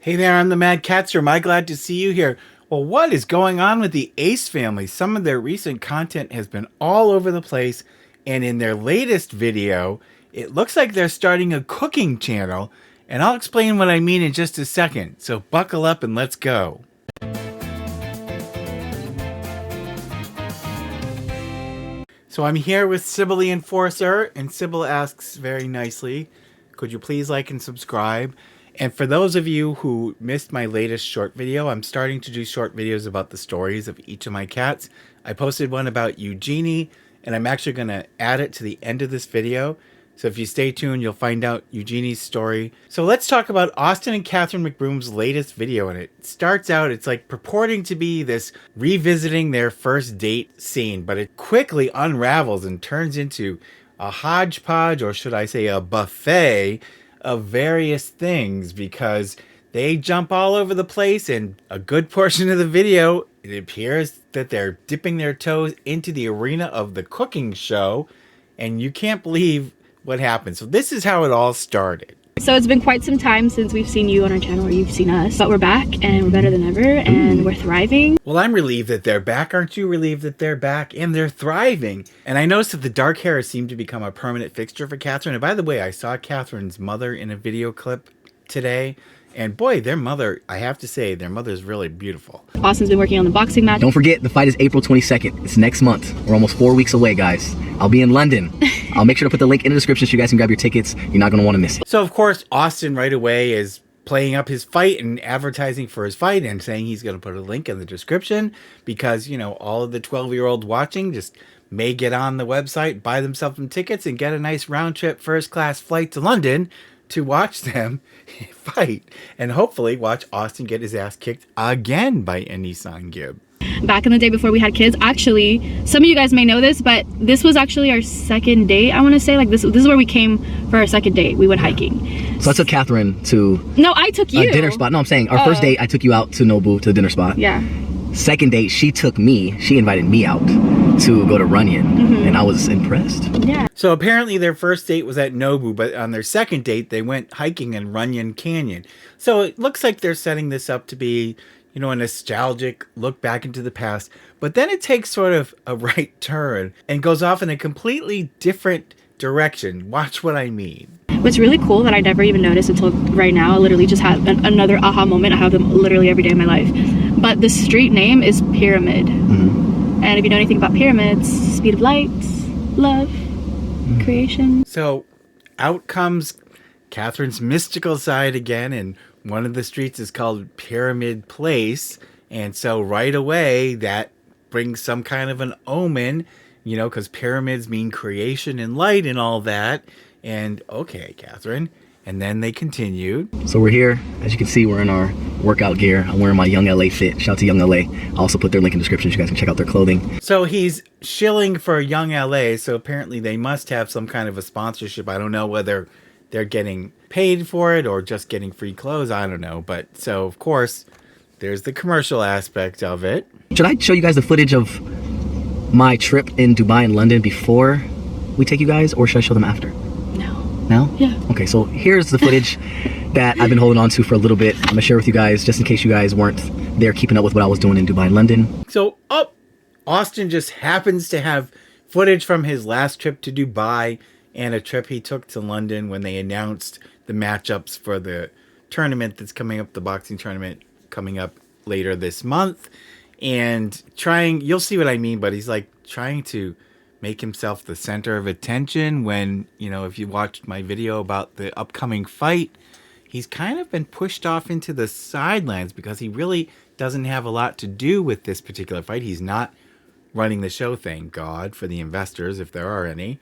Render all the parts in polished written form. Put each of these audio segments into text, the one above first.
Hey there, I'm the MadCatster. Am I glad to see you here? Well, what is going on with the Ace family? Some of their recent content has been all over the place, and in their latest video, it looks like they're starting a cooking channel, and I'll explain what I mean in just a second. So buckle up and let's go. So I'm here with Sybil the Enforcer, and Sybil asks very nicely, could you please like and subscribe? And for those of you who missed my latest short video, I'm starting to do short videos about the stories of each of my cats. I posted one about Eugenie, and I'm actually going to add it to the end of this video. So if you stay tuned, you'll find out Eugenie's story. So let's talk about Austin and Catherine McBroom's latest video. And it starts out, it's like purporting to be this revisiting their first date scene, but it quickly unravels and turns into a hodgepodge, or should I say a buffet, of various things, because they jump all over the place. And a good portion of the video, it appears that they're dipping their toes into the arena of the cooking show, and you can't believe what happened. So this is how it all started. So it's been quite some time since we've seen you on our channel, or you've seen us, but we're back and we're better than ever and we're thriving. Well, I'm relieved that they're back. Aren't you relieved that they're back and they're thriving? And I noticed that the dark hair seemed to become a permanent fixture for Catherine. And by the way, I saw Catherine's mother in a video clip today. And boy, their mother, I have to say, their mother's really beautiful. Austin's been working on the boxing match. Don't forget, the fight is April 22nd. It's next month. We're almost 4 weeks away, guys. I'll be in London. I'll make sure to put the link in the description so you guys can grab your tickets. You're not going to want to miss it. So, of course, Austin right away is playing up his fight and advertising for his fight and saying he's going to put a link in the description because, you know, all of the 12-year-olds watching just may get on the website, buy themselves some tickets, and get a nice round-trip first-class flight to London to watch them fight and hopefully watch Austin get his ass kicked again by a Nissan Gibb. Back in the day before we had kids, actually, some of you guys may know this, but this was actually our second date, I want to say. Like this is where we came for our second date. We went hiking. So I took Catherine to No, I took you. a dinner spot. No, I'm saying our first date, I took you out to Nobu to the dinner spot. Yeah. Second date, she took me. She invited me out to go to Runyon, and I was impressed. Yeah. So apparently their first date was at Nobu, but on their second date, they went hiking in Runyon Canyon. So it looks like they're setting this up to be, you know, a nostalgic look back into the past. But then it takes sort of a right turn and goes off in a completely different direction. Watch what I mean. What's really cool that I never even noticed until right now, I literally just had another aha moment. I have them literally every day of my life. But the street name is Pyramid. And if you know anything about pyramids, speed of light, love, creation. So out comes Catherine's mystical side again, and one of the streets is called Pyramid Place. And so right away, that brings some kind of an omen, you know, because pyramids mean creation and light and all that. And okay, Catherine. And then they continued. So we're here. As you can see, we're in our workout gear. I'm wearing my Young LA fit. Shout out to Young LA. I'll also put their link in the description so you guys can check out their clothing. So he's shilling for Young LA. So apparently they must have some kind of a sponsorship. I don't know whether they're getting paid for it or just getting free clothes. I don't know. But so, of course, there's the commercial aspect of it. Should I show you guys the footage of my trip in Dubai and London before we take you guys, or should I show them after? No? Yeah. Okay, so here's the footage that I've been holding on to for a little bit. I'm gonna share with you guys just in case you guys weren't there keeping up with what I was doing in Dubai and London. So Austin just happens to have footage from his last trip to Dubai and a trip he took to London when they announced the matchups for the tournament that's coming up, the boxing tournament coming up later this month. And you'll see what I mean, but he's like trying to make himself the center of attention when, you know, if you watched my video about the upcoming fight, he's kind of been pushed off into the sidelines because he really doesn't have a lot to do with this particular fight. He's not running the show, thank God, for the investors, if there are any.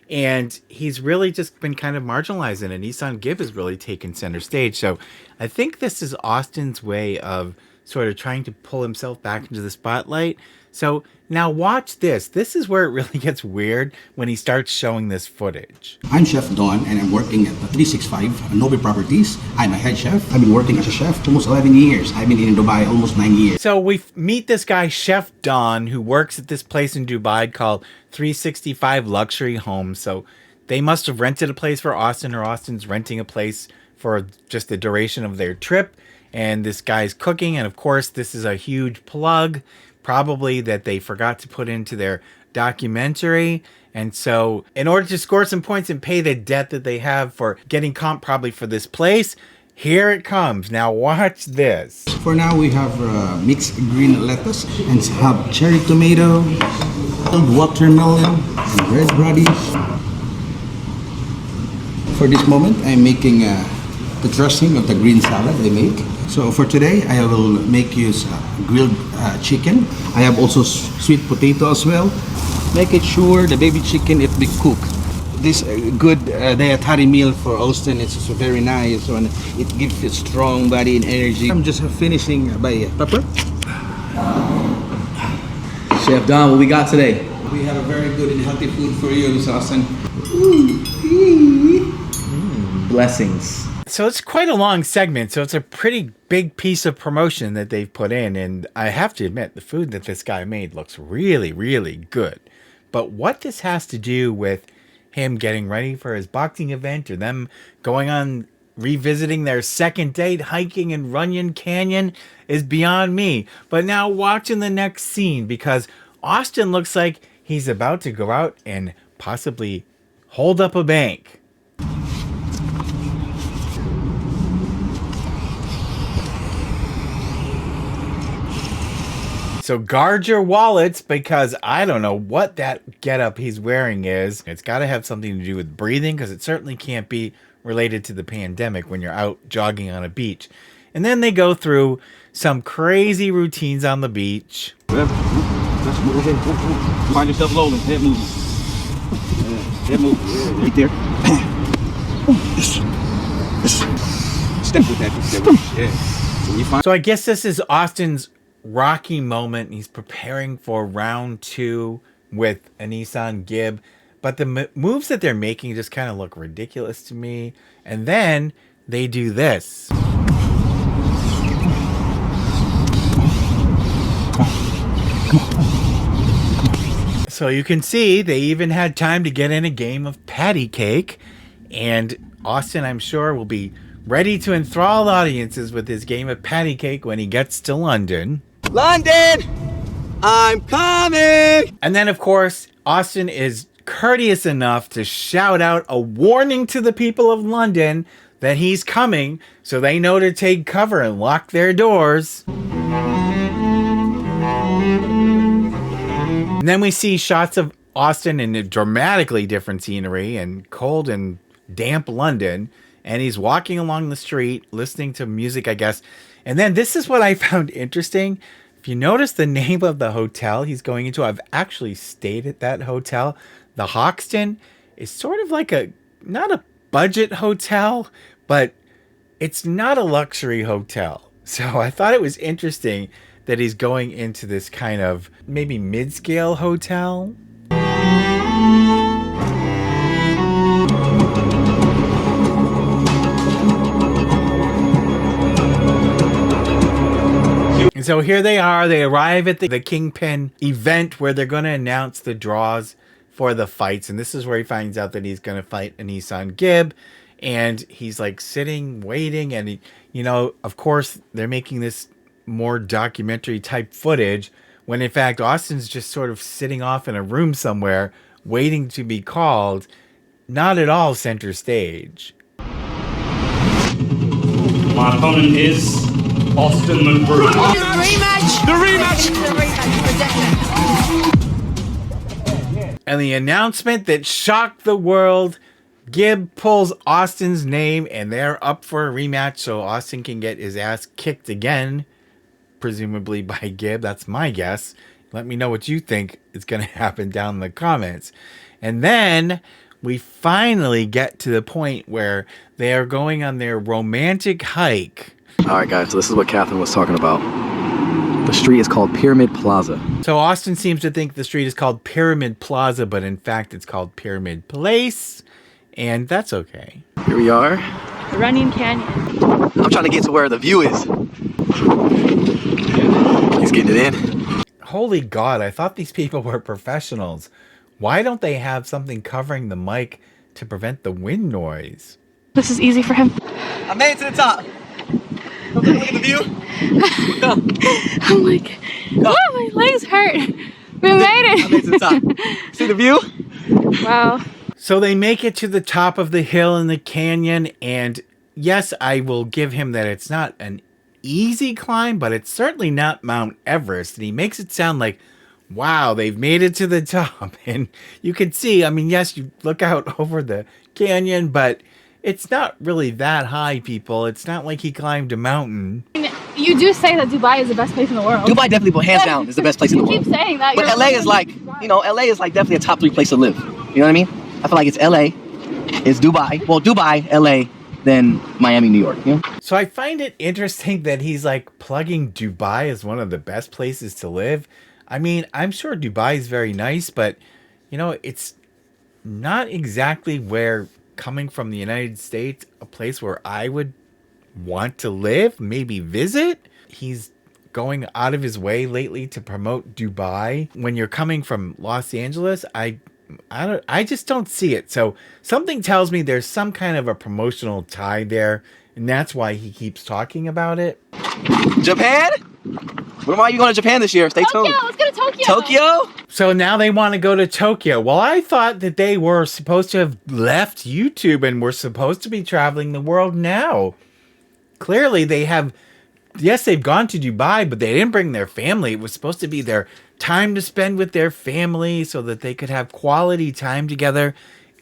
And he's really just been kind of marginalized, and Nissan Gibb has really taken center stage. So I think this is Austin's way of sort of trying to pull himself back into the spotlight. So now watch this. This is where it really gets weird when he starts showing this footage. I'm Chef Don, and I'm working at the 365 Noble Properties. I'm a head chef. I've been working as a chef almost 11 years. I've been in Dubai almost 9 years. So we meet this guy, Chef Don, who works at this place in Dubai called 365 Luxury Homes. So they must have rented a place for Austin, or Austin's renting a place for just the duration of their trip. and this guy's cooking. And of course, this is a huge plug, probably that they forgot to put into their documentary. And so in order to score some points and pay the debt that they have for getting comp probably for this place, here it comes. Now watch this. For now, we have mixed green lettuce and have cherry tomato, watermelon, and red radish. For this moment, I'm making the dressing of the green salad I make. So for today, I will make use grilled chicken. I have also sweet potato as well. Make it sure the baby chicken it be cooked. This good dietary meal for Austin. It's also very nice and it gives you strong body and energy. I'm just finishing by pepper. Chef Don, what we got today? We have a very good and healthy food for you, Mr. Austin. Blessings. So it's quite a long segment, so it's a pretty big piece of promotion that they've put in, and I have to admit, the food that this guy made looks really, really good. But what this has to do with him getting ready for his boxing event, or them going on revisiting their second date hiking in Runyon Canyon, is beyond me. But now watching the next scene, because Austin looks like he's about to go out and possibly hold up a bank. So guard your wallets, because I don't know what that getup he's wearing is. It's got to have something to do with breathing, because it certainly can't be related to the pandemic when you're out jogging on a beach. And then they go through some crazy routines on the beach. Find yourself rolling. Head moving. Head moving. Right there. Step with that. Yeah. So you find. So I guess this is Austin's rocky moment. He's preparing for round 2 with a Nissan Gib, but the moves that they're making just kind of look ridiculous to me. And then they do this. So you can see they even had time to get in a game of patty cake, and Austin, I'm sure, will be ready to enthrall audiences with his game of patty cake when he gets to London. London, I'm coming. And then, of course, Austin is courteous enough to shout out a warning to the people of London that he's coming, so they know to take cover and lock their doors. And then we see shots of Austin in a dramatically different scenery and cold and damp London, and he's walking along the street listening to music, I guess. And then this is what I found interesting. If you notice the name of the hotel he's going into, I've actually stayed at that hotel. The Hoxton is sort of like not a budget hotel, but it's not a luxury hotel. So I thought it was interesting that he's going into this kind of maybe mid-scale hotel. And so here they are. They arrive at the Kingpin event where they're going to announce the draws for the fights. And this is where he finds out that he's going to fight a Nissan Gib. And he's like sitting, waiting. And, he, you know, of course, they're making this more documentary type footage when, in fact, Austin's just sort of sitting off in a room somewhere waiting to be called. Not at all center stage. My opponent is Austin McBroom. The rematch! The rematch! The rematch for definite. And the announcement that shocked the world, Gib pulls Austin's name and they're up for a rematch so Austin can get his ass kicked again, presumably by Gib. That's my guess. Let me know what you think is going to happen down in the comments. And then we finally get to the point where they are going on their romantic hike. All right, guys, so this is what Catherine was talking about. The street is called Pyramid Plaza. So Austin seems to think the street is called Pyramid Plaza, but in fact it's called Pyramid Place, and that's okay. Here we are. Runyon Canyon. I'm trying to get to where the view is. He's getting it in. Holy God, I thought these people were professionals. Why don't they have something covering the mic to prevent the wind noise? This is easy for him. I made it to the top. Look at the view. I'm like, oh, my legs hurt. We made it. I made it to the top. See the view? Wow. So they make it to the top of the hill in the canyon, and yes, I will give him that it's not an easy climb, but it's certainly not Mount Everest. And he makes it sound like, wow, they've made it to the top. And you can see, I mean, yes, you look out over the canyon, but it's not really that high, people. It's not like he climbed a mountain. You do say that Dubai is the best place in the world. Dubai definitely, but hands down, is the best place in the world. You keep saying that. But LA is like, you know, LA is like definitely a top 3 place to live. You know what I mean? I feel like it's LA, it's Dubai. Well, Dubai, LA, then Miami, New York. You know? So I find it interesting that he's like plugging Dubai as one of the best places to live. I mean, I'm sure Dubai is very nice, but you know, it's not exactly where, coming from the United States, a place where I would want to live, maybe visit. He's going out of his way lately to promote Dubai. When you're coming from Los Angeles, I just don't see it. So something tells me there's some kind of a promotional tie there, and that's why he keeps talking about it. Japan? When are you going to Japan this year? Stay tuned. Let's go to Tokyo. Tokyo? So now they want to go to Tokyo. Well, I thought that they were supposed to have left YouTube and were supposed to be traveling the world now. Clearly they have, yes, they've gone to Dubai, but they didn't bring their family. It was supposed to be their time to spend with their family so that they could have quality time together.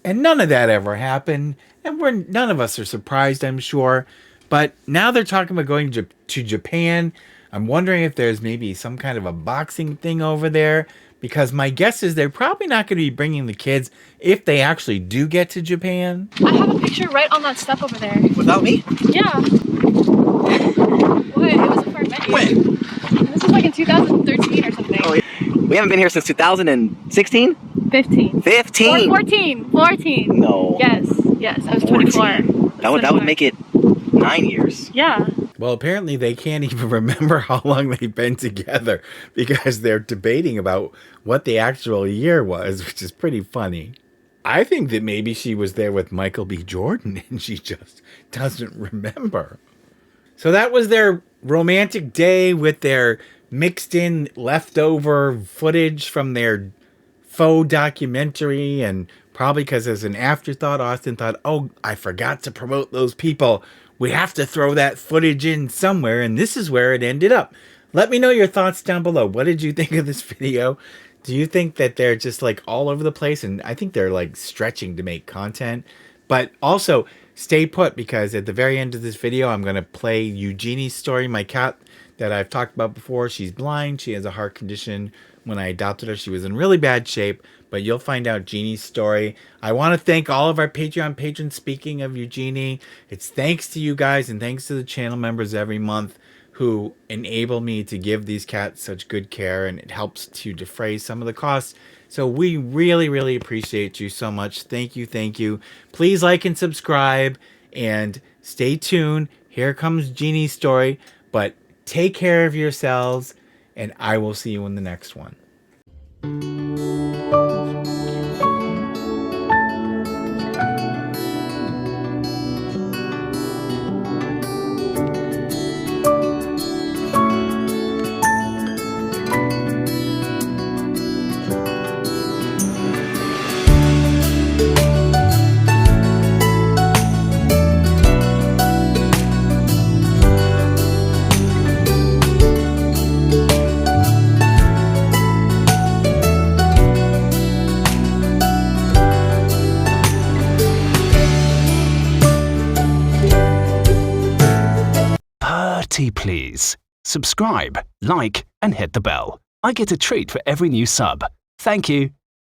And none of that ever happened. And none of us are surprised, I'm sure. But now they're talking about going to Japan. I'm wondering if there's maybe some kind of a boxing thing over there, because my guess is they're probably not going to be bringing the kids if they actually do get to Japan. I have a picture right on that step over there. Without me? Yeah. What? It was a far venue. When? This was like in 2013 or something. Oh, yeah. We haven't been here since 2016? 15. 15? Or 14. 14. No. Yes. I was 24. That would make it 9 years. Yeah. Well, apparently they can't even remember how long they've been together because they're debating about what the actual year was, which is pretty funny. I think that maybe she was there with Michael B. Jordan and she just doesn't remember. So that was their romantic day with their mixed in leftover footage from their faux documentary, and probably because as an afterthought, Austin thought, oh, I forgot to promote those people. We have to throw that footage in somewhere, and this is where it ended up. Let me know your thoughts down below. What did you think of this video? Do you think that they're just like all over the place? And I think they're like stretching to make content. But also, stay put, because at the very end of this video, I'm going to play Eugenie's story, my cat that I've talked about before. She's blind. She has a heart condition. When I adopted her, she was in really bad shape, but you'll find out Jeannie's story. I want to thank all of our Patreon patrons. Speaking of Eugenie, it's thanks to you guys and thanks to the channel members every month who enable me to give these cats such good care, and it helps to defray some of the costs. So we really, really appreciate you so much. Thank you, thank you. Please like and subscribe, and stay tuned. Here comes Jeannie's story, but take care of yourselves, and I will see you in the next one. Please subscribe, like, and hit the bell. I get a treat for every new sub. Thank you.